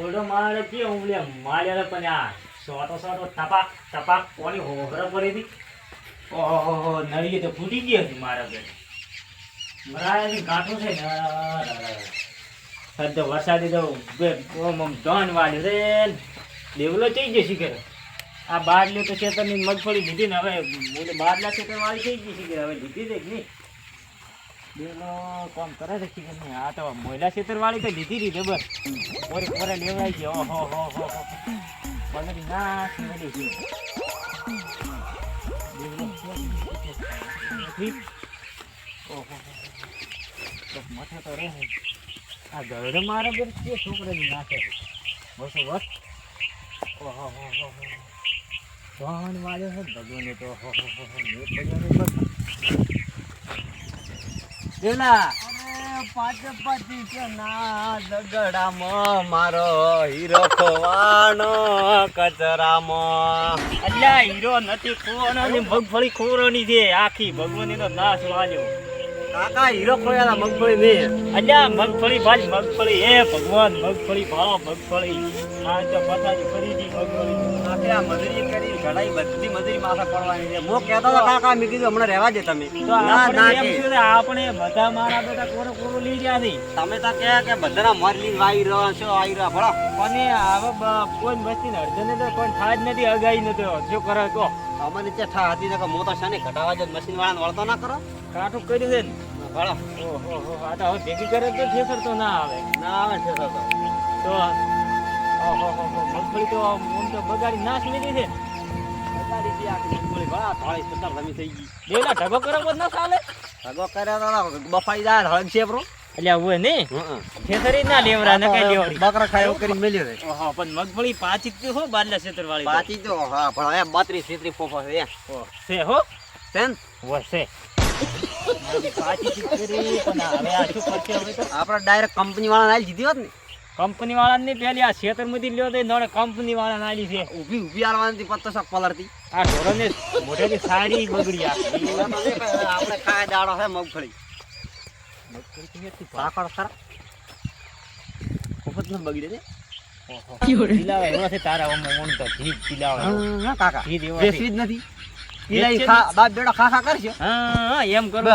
ઓડો મારે કે ઉમલે માલ્યા પણ આ સોટો ટપાક ટપાક કોની હોગર પડી હતી. ઓહો નળી તો ફૂટી ગઈ હતી મારા બેન. મરાયાની કાઠું છે ને સદ્દો વરસાદી તો ઓમ ડોન વાળ્યો રે દેવલો થઈ જશે કે આ બારલી તો ખેતરની મગફળી લીધી ને હવે બોલે બારલા ખેતર વાળી થઈ ગઈ છે કે હવે લીધી છે કે નહીં દેવલો કામ કરે છે કે નહીં. આ તો મહિલા ખેતર વાળી તો લીધી હતી બસ ઓરે લેવડાઈ ગઈ. ઓહો હો હો હો બગડી ના મળી ગઈ. ઓહો મઠે તો રહે આ ગરડ મારે બેન કે છોકરાની નાખે બસ બસ. ઓહો હો હો ભગવાન વાળ્યો છે ભગવાને તો હો હો હો દેલા પાંચપતિ છે ના દગડામાં મારો હીરો ખોવાનો કચરામાં. અલ્યા હીરો નથી ખોવાનો ને મગફળી ખોરોની છે આખી ભગવાન એનો નાશ વાળ્યો. કાકા હીરો ખોયા મગફળી ને અલ્યા મગફળી ભાઈ મગફળી હે ભગવાન મગફળી ભાળો મગફળી. આ તો પથારી ફરી દી મગફળી આપણે આ મજૂરી કરી ઘડાઈ બધી મજૂરી માથા પડવાની છે. હું કહેતો તો કાકા મેં કીધું હમણાં રહેવા દે તમે. આપણે બધા મારા બેટા કોરો કોરો લઈ ગયા છે. તમે તો કે બધાના મર લઈ વાઈ રહ્યો છો આવી રહ્યો ભળો અને હવે કોઈ મસ્તી અડધો ને તો કોઈ થાય જ નથી અગાઈ નથી શું કરે કહો. અમને ચઠા હતી કે હું તો શાને ઘટાવા જ મશીન વાળાને વળતો ના કરો કાઠું કર્યું છે ને ભળો. ઓહો આ તો હવે ભેગી કરે તો ઠેસર તો ના આવે ઠેસર તો ઓહો મગફળી તો આમ તો બગાડી નાશ લીધી છે. બગાડી દી આખી મગફળી ભળા થોડી સત્તર જમી થઈ ગઈ. બેલા ઢગો કરો ના ચાલે ઢગો કર્યા તો બફાઈ જાય હળગ છે બ્રો. એટલે હવે ને ખેતરી ના લેવરા ન કઈ લેવડી બકરા ખાયો કરીને મેલ્યો રે. ઓહો પણ મગફળી પાચી તો હો બારલા ક્ષેત્ર વાળી પાચી તો હા પણ એ 32 33 ફોફા છે છે હો તેન વસે પાચી કરી પણ હવે આ શું કરશે હવે તો આપણે ડાયરેક્ટ કંપની વાળા નાઈ દીધી હોત ને કંપની વાળા ને પેલી આ ક્ષેત્ર માંથી લ્યો તો નોડે કંપની વાળા નાલી છે ઊભી આલવાની પત્તો શક પલરતી આ ઢોરોને મોઢેથી સારી બગડી આપણે ખાય દાડો છે મગફળી પાકડ ખરા ખુફત ન બગડે ને. ઓહો પીલાવે એવો છે તારા ઓમ તો જીભ પીલાવે હા કાકા બેસવી જ નથી પીલાઈ ખા બાપ બેડો ખા કરશે. હા એમ કરો તો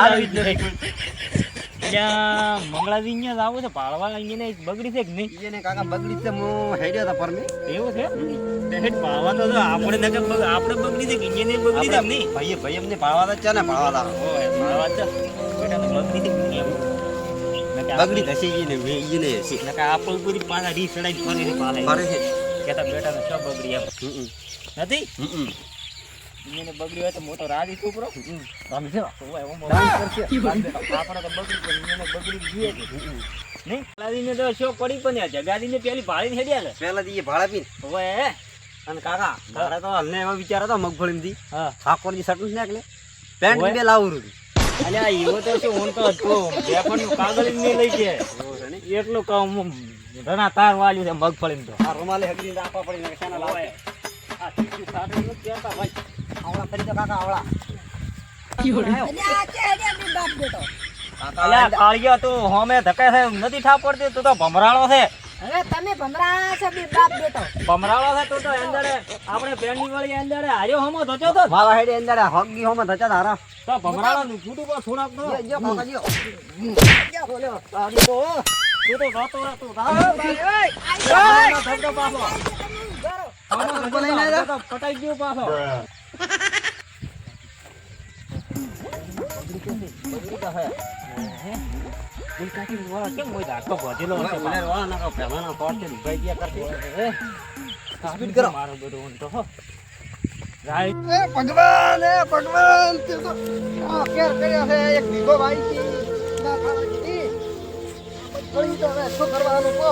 આવી જ નથી. ત્યાં મંગળાજી અહીંયા આવું છે પાળવા અહીંયા બગડી છે કે નહીં એને કાકા બગડી છે હું હેડ્યો તો પર મે એવું છે હેડ પાળવા તો આપણે નગર આપણે બગડી છે કે અહીંયા બગડી છે નહીં ભાઈ એમને પાળવા તો ચાલે પાળવા ઓય પાળવા તો બેટા તો બગડી છે બગડી થશે ઈને ઈને છે નકા આપણ પૂરી પાછા રી સડાઈ ફરી પાલે ફરે છે કેતા બેટા તો શું બગડી એમ નથી એને બગડી હોય તો મોટો રાજી છોકરો તમે છે ઓય ઓમ ડાન્સ કરશે આપણે તો બગડી પણ એને બગડી ગઈ નહીં લાદીને તો શો પડી પણ જગાદીને પેલી ભાળી હેડ્યા લે પેલા દી ભાળા પી ઓય અને કાકા મારે તો હલને એવો વિચાર હતો મગફળીમાંથી હા ઠાકોરજી સટું ને એટલે પેન્ટ બે લાવું રૂ અલ્યા એવો તો શું હું તો બેફણનું કાગળ ને લઈ ગયા એટલું કામ ઘણા તાર વાળ્યું છે મગફળી તો આ રૂમાલે હગરી રાખવા પડી ને શાના લાવે આ સીધું સાડું નું કેતા ભાઈ આવડા ખરીદો કાકા આવડા અલ્યા કે હેડે બાપ બેટો અલ્યા કાળિયા તો હોમે ધકે છે નથી ઠા પડતી તું તો ભમરાળો છે. અરે તમે ભમરા છે બી બાપ બેટો ભમરાળો છે તું તો અંદરે આપણે પેંડી વાળી અંદરે હાર્યો હોમો ધચો તો મારા હેડે અંદર હગી હોમે ધચા હારા તો ભમરાળો નું ફૂટું પર થોડાક તો જો કાકા જો બોલ્યો આડી તો તું તો રાતો રાતો ધંધો પાછો આનો લઈને આવ્યા તો પટાઈ ગયો પાછો બગડી કા હે દિલ કાકી વાળા કેમ મોય દાખો ભજેલો છે મને વાળા ના પહેલાના કોર્ટે ભાઈ ગયા કરતી સ્પીડ કરો મારો બધો ઊન તો હો રાઈટ એ ભગવાન તે તો આ કેર કર્યો છે એક દીધો ભાઈ કી ના ખાવાની પડી તો હવે શું કરવાનું કો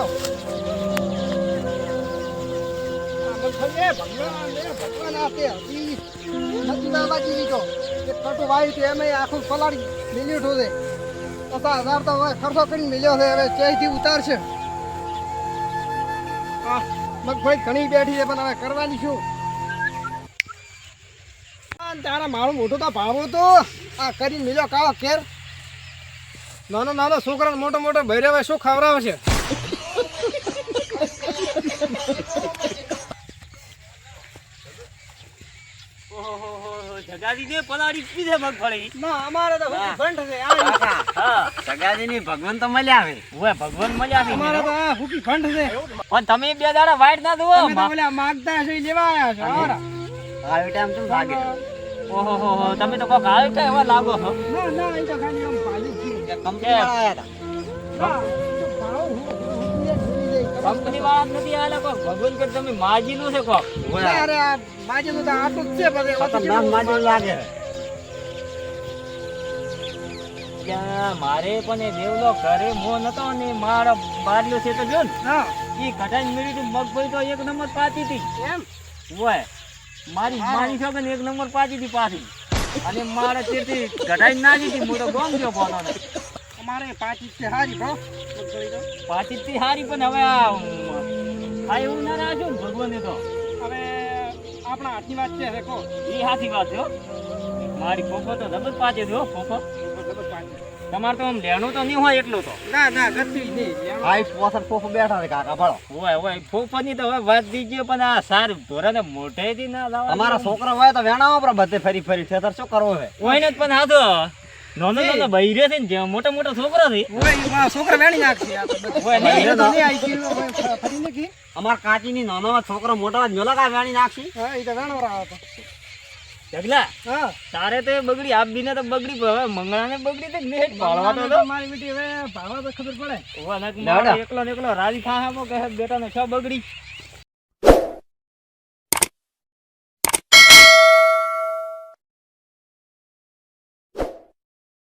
ભગવાન આપે હતી નથી બાબાજી લીધો એક કટુ ભાઈ છે એમ આખું પલાળી મિલી ઉઠો છે 50,000 તો હવે ખર્ચો કરીને મિલ્યો છે હવે ચેથી ઉતારશે આ મગફળી ઘણી બેઠી છે પણ હવે કરવાની શું તારા મારું મોટું તો ભાવો તો આ કરીને મિલ્યો કાળો કેર નાનો નાનો છોકરાને મોટો મોટો ભૈરવે શું ખવડાવે છે સગાજી દે પલાળી પીધે મગફળી. ના અમારે તો હા. ભંડ છે આ કાકા, હા, સગાજીની ભગવાન તો મળ્યા આવે. ઓય, ભગવાન મળ્યા આવે. અમારે તો આ હુકી ભંડ છે પણ તમે બે દાડા વાઈટ ના દો. તમે તો ઓલા માગતા છે ઈ લેવા આયા છો આવરા. આવી ટાઈમ કેમ લાગે? ઓહો હો હો, તમે તો કોક આવી ટાઈમ એવા લાગો છો. ના ના એ તો ખાલી આમ ભાલી છે કંપની વાળા આયા હતા. ના, એ તો ભાવ હુકી એક ભૂલી જાય. કંપની વાળા જ નથી આયા કોક. ભગવાન કે તમે માજી નો છે કોક. ના, અરે આ માજીનું તો આટલું જ છે પછી ઓછું ખતરનાક કેટલું માજી લાગે. ત્યાં મારે પણ એ દેવલો ઘરે મો નતો ને મારા બારલો છે તો જો ને હા ઈ કઢાઈ મેળી તી મગફળી તો એક નંબર પાતી હતી. એમ ઓય મારી છોકરી એક નંબર પાતી હતી પાછી. અને મારે તેથી કઢાઈ નાખી હતી. હું તો ગોમ ગયો પોનો ને અમારે 5 છે હારી ભાવ મગફળી તો પાછી થી હારી પણ હવે આ એવું ના રાખ્યું ને ભગવાને તો. હવે આપણા હાથની વાત છે રેખો ઈ હાથી વાત છે હો. મારી ફોફો તો જબર પાચે છે હો ફોફો. તમારે તો આમ લેણું તો નહીં હોય એટલું તો. ના ના ગતિ નહીં આઈ પોસર ફોફો બેઠા છે કાકા ભળો. ઓય ઓય ફોફોની તો હવે વાત દીજે પણ આ સાર ધોરણે મોઢેથી ના લાવવા. અમારા છોકરા હોય તો વેણાવો પર બધે ફરી ફરી છે તાર શું કરવો છે ઓય ને જ પણ આ તો નાનો બૈરે છે ને જે મોટા મોટા છોકરા છે. ઓય ઈ મારા છોકરા વેણી નાખશે આ તો બધું. ઓય નહીં, એ તો નહીં આવી ગયું હવે ફરી નાખી અમારા કાચીની નાનો છોકરો મોટા મેલા વેણી નાખી હા એ તો વેણવરા હતો જગલા હા તારે તો એ બગડી આપ બીને તો બગડી પણ હવે મંગળાને બગડી તો ને પાળવા તો દો. મારી બેટી હવે ભાવા તો ખબર પડે ઓય ને મારો એકલો ને એકલો રાજી થાહા મો કહે બેટા ને છ બગડી.